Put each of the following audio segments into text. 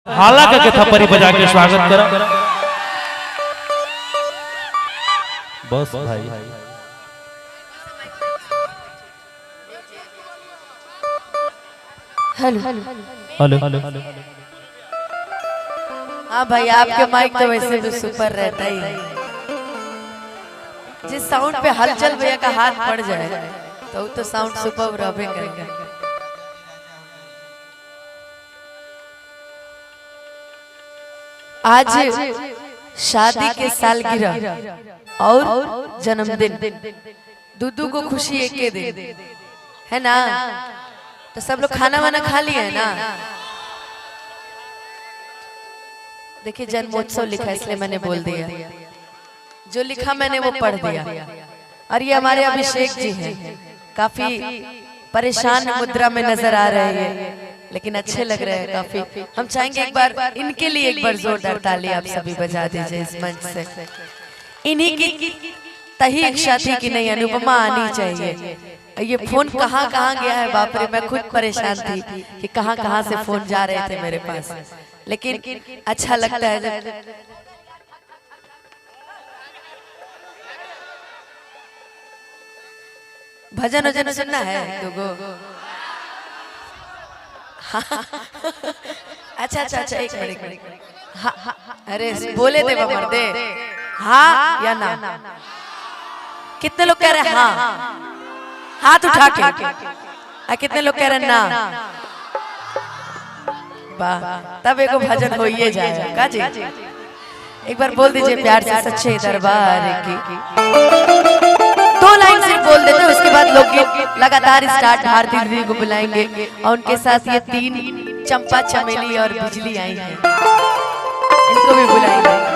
हाला का थप्पड़ी बजा के स्वागत करा। बस भाई हेलो हेलो हेलो। हाँ भाई, आपके माइक तो वैसे भी सुपर रहता ही है। जिस साउंड पे हलचल भैया का हाथ पड़ जाए तो वो तो साउंड सुपर रहबे करेगा। आज शादी के सालगिरह और जन्मदिन दूधू को खुशी एक के दिन है ना। तो सब लोग खाना वाना खा लिए है ना। देखिए जन्मोत्सव लिखा है इसलिए मैंने बोल दिया, जो लिखा मैंने वो पढ़ दिया। और ये हमारे अभिषेक जी हैं, काफी परेशान मुद्रा में नजर आ रहे हैं लेकिन अच्छे लग रहे हैं काफी। हम चाहेंगे एक बार इनके लिए एक बार जोरदार ताली आप सभी बजा दीजिए इस मंच से। इन्हीं की तही इच्छा थी कि नहीं अनुपमा आनी चाहिए। ये फोन कहाँ कहाँ गया है, बाप रे मैं खुद परेशान थी कि कहाँ कहाँ से फोन जा रहे थे मेरे पास। लेकिन अच्छा लगता है जब भजन वजन सुनना है दोगो। अच्छा अच्छा अच्छा, एक मिनट। हाँ अरे बोले थे मर्दे हाँ या ना। कितने लोग कह रहे हैं हाँ, हाथ उठा के। कितने लोग कह रहे हैं ना। वाह, तब एक भजन हो ही जाएगा जी। एक बार बोल दीजिए प्यार से सच्चे दरबार की। दो लाइन सिर्फ बोल देते हैं, उसके बाद लोग लगातार स्टार्ट भारती दीदी को बुलाएंगे और उनके साथ ये तीन चंपा चमेली और बिजली आई हैं, इनको भी बुलाएंगे।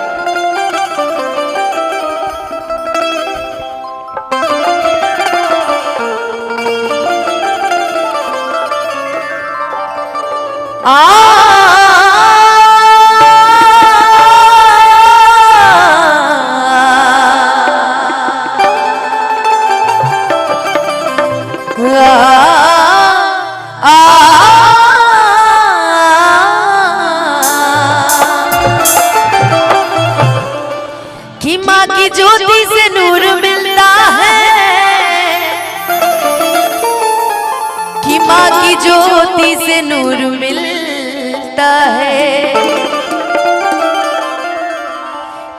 कि माँ की ज्योति से नूर मिलता है, कि माँ की ज्योति से नूर मिलता है,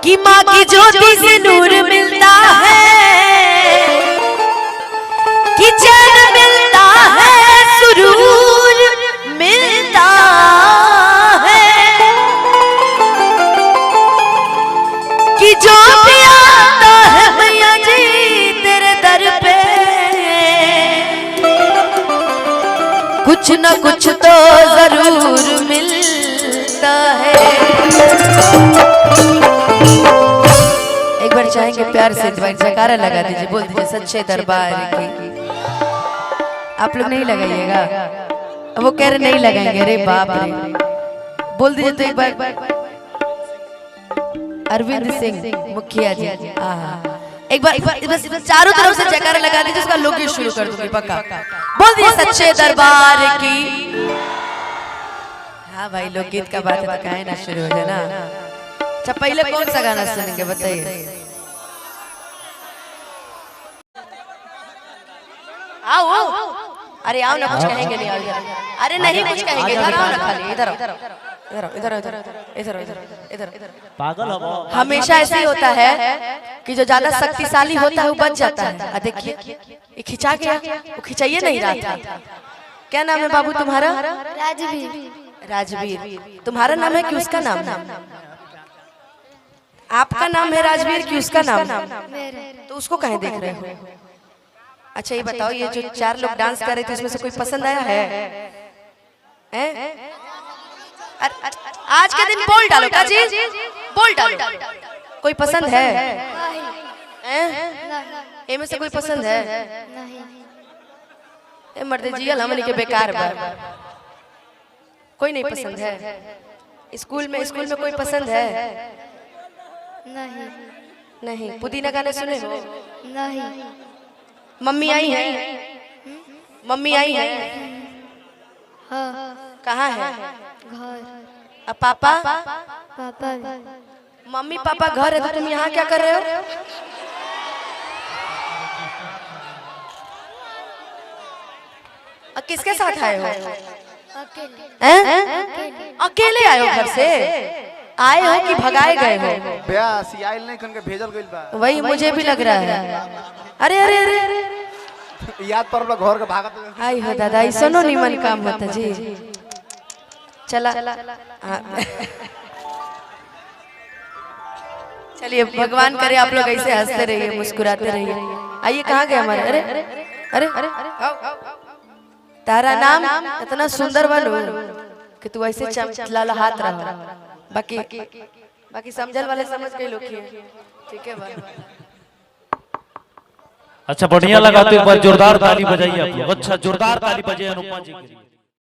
कि माँ की ज्योति से नूर मिलता है, कि चैन मिलता है सुरूर मिलता है, कि जो भी आता है मैया जी तेरे दर पे कुछ न कुछ तो जरूर मिलता है। एक बार चाहेंगे प्यार से जयकारा लगा दीजिए, बोल दीजिए सच्चे दरबार की। आप लोग नहीं लगाइएगा, वो कह रहे नहीं लगाएंगे। अरे बाप रे, बोल दीजिए तो एक बार। अरविंद सिंह मुखिया जी एक बार बस चारों तरफ से जयकारा लगा दीजिए, उसका लोकगीत शुरू कर दूंगी पक्का। बोल दिए सच्चे दरबार की। हाँ भाई लोकगीत का बात है तो काहे ना शुरू हो जाए ना। अच्छा पहले कौन सा गाना सुनेंगे बताइए। आओ अरे आओ ना, कुछ कहेंगे नहीं आओ। अरे नहीं कुछ कहेंगे, इधर आओ ना, खाली इधर इधर इधर इधर इधर इधर। पागल हो। हमेशा ऐसे ही होता है कि जो ज्यादा शक्तिशाली होता है वो बच जाता है। देखिए ये खिंचा गया, वो खिंचाइए नहीं रहा था। क्या नाम है बाबू तुम्हारा? राजवीर। राजवीर तुम्हारा नाम है कि उसका नाम है? आपका नाम है राजवीर कि उसका नाम? तो उसको कहीं देख रहे हो? अच्छा ये बताओ, ये जो चार लोग डांस कर रहे थे उसमें से कोई पसंद आया है? आज के दिन बोल डालो काजी, बोल डालो। कोई पसंद है? इनमें से कोई पसंद है? ए मर्दे जियल हमनी के बेकार बा। कोई नहीं पसंद है? स्कूल में कोई पसंद है? नहीं। पुदीना गाने सुने हो? नहीं। मम्मी आई है? मम्मी आई है? हाँ। कहाँ है? घर। अब पापा पापा मम्मी पापा घर है तो तुम यहाँ क्या कर रहे हो? किसके साथ आए हो? अकेले आए हो घर से? आए हो कि भगाए गए हो? ब्यास आइल नहीं खन के भेजल गइल बा। वही मुझे भी लग रहा है। अरे अरे अरे अरे याद पर अपना घर के भागत आई हो दादा, ऐसा नो निमन काम होता जी। चला चलिए, भगवान करे आप लोग ऐसे हंसते रहिए, मुस्कुराते रहिए। आइए, कहाँ गए हमारे? अरे अरे अरे तारा नाम इतना सुंदर बनो कि तू ऐसे चमचला हाथ रहा। बाकी समझल वाले समझ गए लोग। ठीक है भाई। अच्छा बढ़िया लगा तो एक बार जोरदार ताली बजाइए आप लोग। अच्छा जोरदार ताली बजाइए अनुपमा जी के लिए।